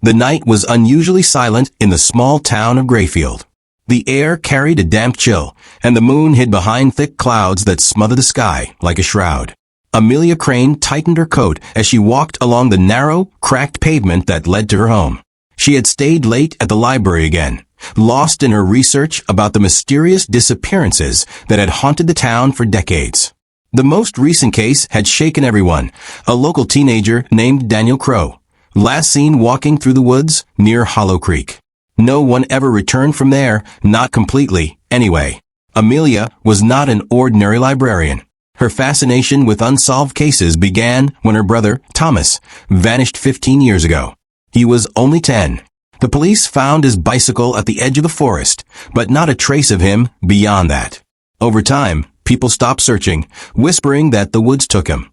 The night was unusually silent in the small town of Grayfield. The air carried a damp chill, and the moon hid behind thick clouds that smothered the sky like a shroud. Amelia Crane tightened her coat as she walked along the narrow, cracked pavement that led to her home. She had stayed late at the library again, lost in her research about the mysterious disappearances that had haunted the town for decades. The most recent case had shaken everyone, a local teenager named Daniel Crow, last seen walking through the woods near Hollow Creek. No one ever returned from there, not completely, anyway. Amelia was not an ordinary librarian. Her fascination with unsolved cases began when her brother, Thomas, vanished 15 years ago. He was only 10. The police found his bicycle at the edge of the forest, but not a trace of him beyond that. Over time, people stopped searching, whispering that the woods took him.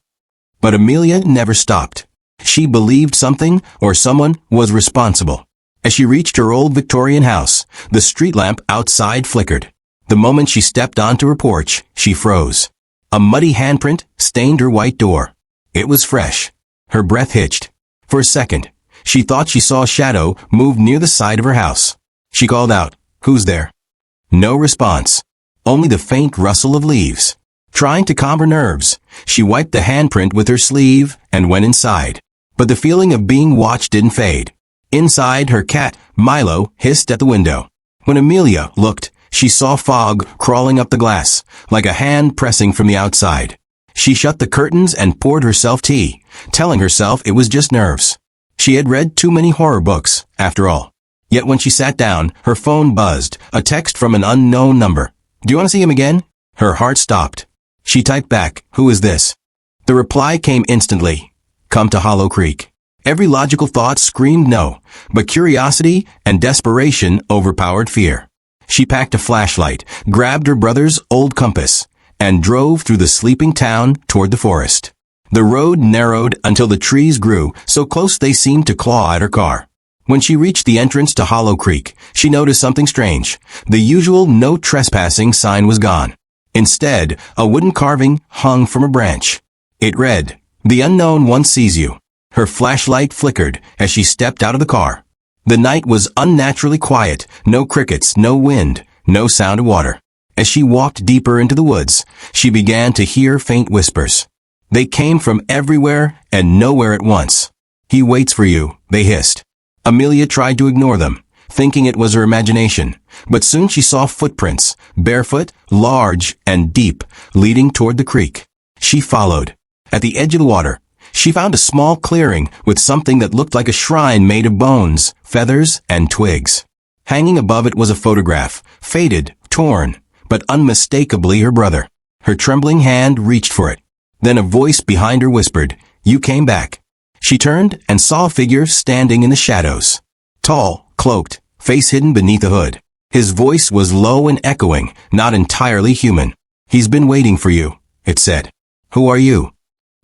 But Amelia never stopped. She believed something or someone was responsible. As she reached her old Victorian house, the street lamp outside flickered. The moment she stepped onto her porch, she froze. A muddy handprint stained her white door. It was fresh. Her breath hitched. For a second, she thought she saw a shadow move near the side of her house. She called out, "Who's there?" No response. Only the faint rustle of leaves. Trying to calm her nerves, she wiped the handprint with her sleeve and went inside. But the feeling of being watched didn't fade. Inside, her cat, Milo, hissed at the window. When Amelia looked, she saw fog crawling up the glass, like a hand pressing from the outside. She shut the curtains and poured herself tea, telling herself it was just nerves. She had read too many horror books, after all. Yet when she sat down, her phone buzzed, a text from an unknown number. "Do you want to see him again?" Her heart stopped. She typed back, "Who is this?" The reply came instantly. "Come to Hollow Creek." Every logical thought screamed no, but curiosity and desperation overpowered fear. She packed a flashlight, grabbed her brother's old compass, and drove through the sleeping town toward the forest. The road narrowed until the trees grew so close they seemed to claw at her car. When she reached the entrance to Hollow Creek, she noticed something strange. The usual no trespassing sign was gone. Instead, a wooden carving hung from a branch. It read, "The unknown one sees you." Her flashlight flickered as she stepped out of the car. The night was unnaturally quiet, no crickets, no wind, no sound of water. As she walked deeper into the woods, she began to hear faint whispers. They came from everywhere and nowhere at once. "He waits for you," they hissed. Amelia tried to ignore them, thinking it was her imagination, but soon she saw footprints, barefoot, large, and deep, leading toward the creek. She followed. At the edge of the water, she found a small clearing with something that looked like a shrine made of bones, feathers, and twigs. Hanging above it was a photograph, faded, torn, but unmistakably her brother. Her trembling hand reached for it. Then a voice behind her whispered, "You came back." She turned and saw a figure standing in the shadows. Tall, cloaked, face hidden beneath a hood. His voice was low and echoing, not entirely human. "He's been waiting for you," it said. "Who are you?"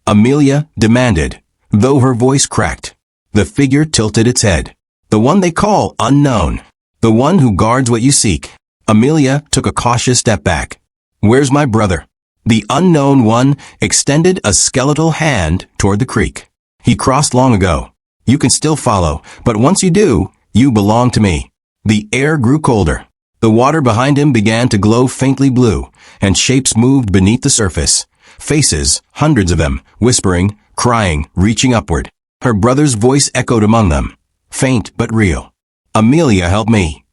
Amelia demanded, though her voice cracked. The figure tilted its head. "The one they call unknown. The one who guards what you seek." Amelia took a cautious step back. "Where's my brother?" The unknown one extended a skeletal hand toward the creek. "He crossed long ago. You can still follow, but once you do, you belong to me." The air grew colder. The water behind him began to glow faintly blue, and shapes moved beneath the surface. Faces, hundreds of them, whispering, crying, reaching upward. Her brother's voice echoed among them. Faint but real. "Amelia, help me."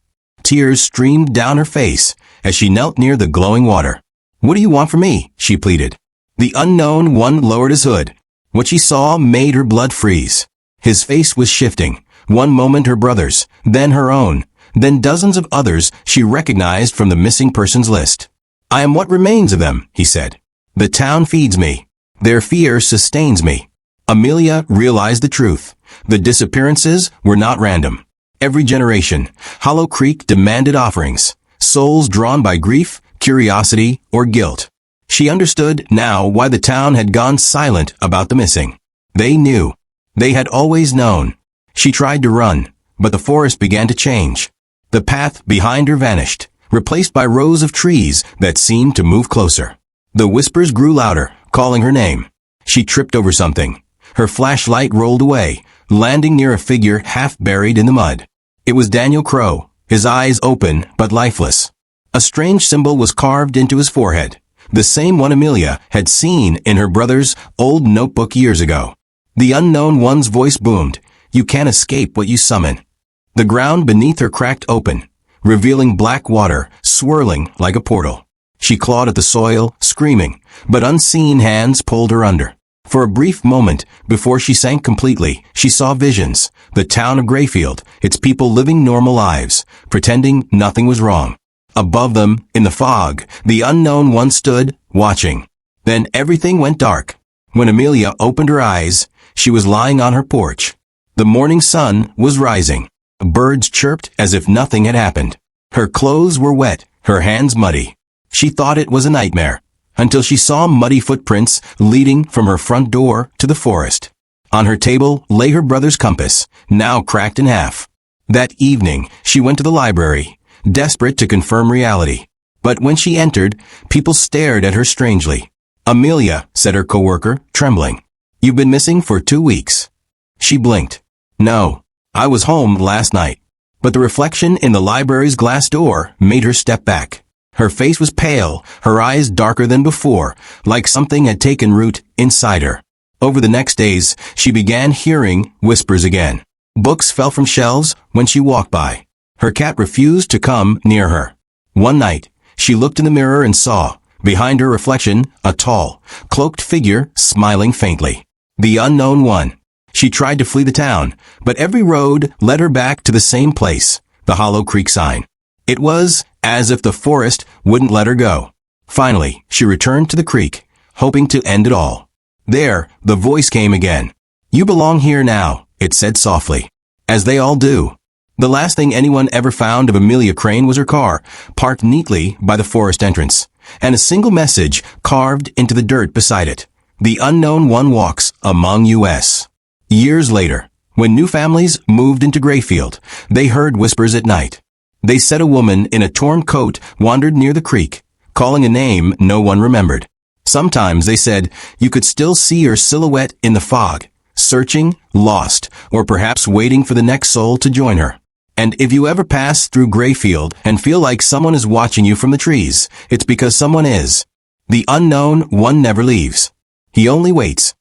Tears streamed down her face as she knelt near the glowing water. "What do you want from me?" she pleaded. The unknown one lowered his hood. What she saw made her blood freeze. His face was shifting. One moment her brother's, then her own, then dozens of others she recognized from the missing persons list. "I am what remains of them," he said. "The town feeds me. Their fear sustains me." Amelia realized the truth. The disappearances were not random. Every generation, Hollow Creek demanded offerings, souls drawn by grief, curiosity, or guilt. She understood now why the town had gone silent about the missing. They knew. They had always known. She tried to run, but the forest began to change. The path behind her vanished, replaced by rows of trees that seemed to move closer. The whispers grew louder, calling her name. She tripped over something. Her flashlight rolled away, landing near a figure half buried in the mud. It was Daniel Crow, his eyes open but lifeless. A strange symbol was carved into his forehead, the same one Amelia had seen in her brother's old notebook years ago. The unknown one's voice boomed, "You can't escape what you summon." The ground beneath her cracked open, revealing black water swirling like a portal. She clawed at the soil, screaming, but unseen hands pulled her under. For a brief moment, before she sank completely, she saw visions, the town of Grayfield, its people living normal lives, pretending nothing was wrong. Above them, in the fog, the unknown one stood, watching. Then everything went dark. When Amelia opened her eyes, she was lying on her porch. The morning sun was rising. Birds chirped as if nothing had happened. Her clothes were wet, her hands muddy. She thought it was a nightmare, until she saw muddy footprints leading from her front door to the forest. On her table lay her brother's compass, now cracked in half. That evening, she went to the library, desperate to confirm reality. But when she entered, people stared at her strangely. "Amelia," said her coworker, trembling. "You've been missing for 2 weeks." She blinked. "No, I was home last night." But the reflection in the library's glass door made her step back. Her face was pale, her eyes darker than before, like something had taken root inside her. Over the next days, she began hearing whispers again. Books fell from shelves when she walked by. Her cat refused to come near her. One night, she looked in the mirror and saw, behind her reflection, a tall, cloaked figure smiling faintly. The unknown one. She tried to flee the town, but every road led her back to the same place, the Hollow Creek sign. It was as if the forest wouldn't let her go. Finally, she returned to the creek, hoping to end it all. There, the voice came again. "You belong here now," it said softly. As they all do. The last thing anyone ever found of Amelia Crane was her car, parked neatly by the forest entrance, and a single message carved into the dirt beside it. The unknown one walks among us. Years later, when new families moved into Grayfield, they heard whispers at night. They said a woman in a torn coat wandered near the creek, calling a name no one remembered. Sometimes, they said, you could still see her silhouette in the fog, searching, lost, or perhaps waiting for the next soul to join her. And if you ever pass through Grayfield and feel like someone is watching you from the trees, it's because someone is. The unknown one never leaves. He only waits.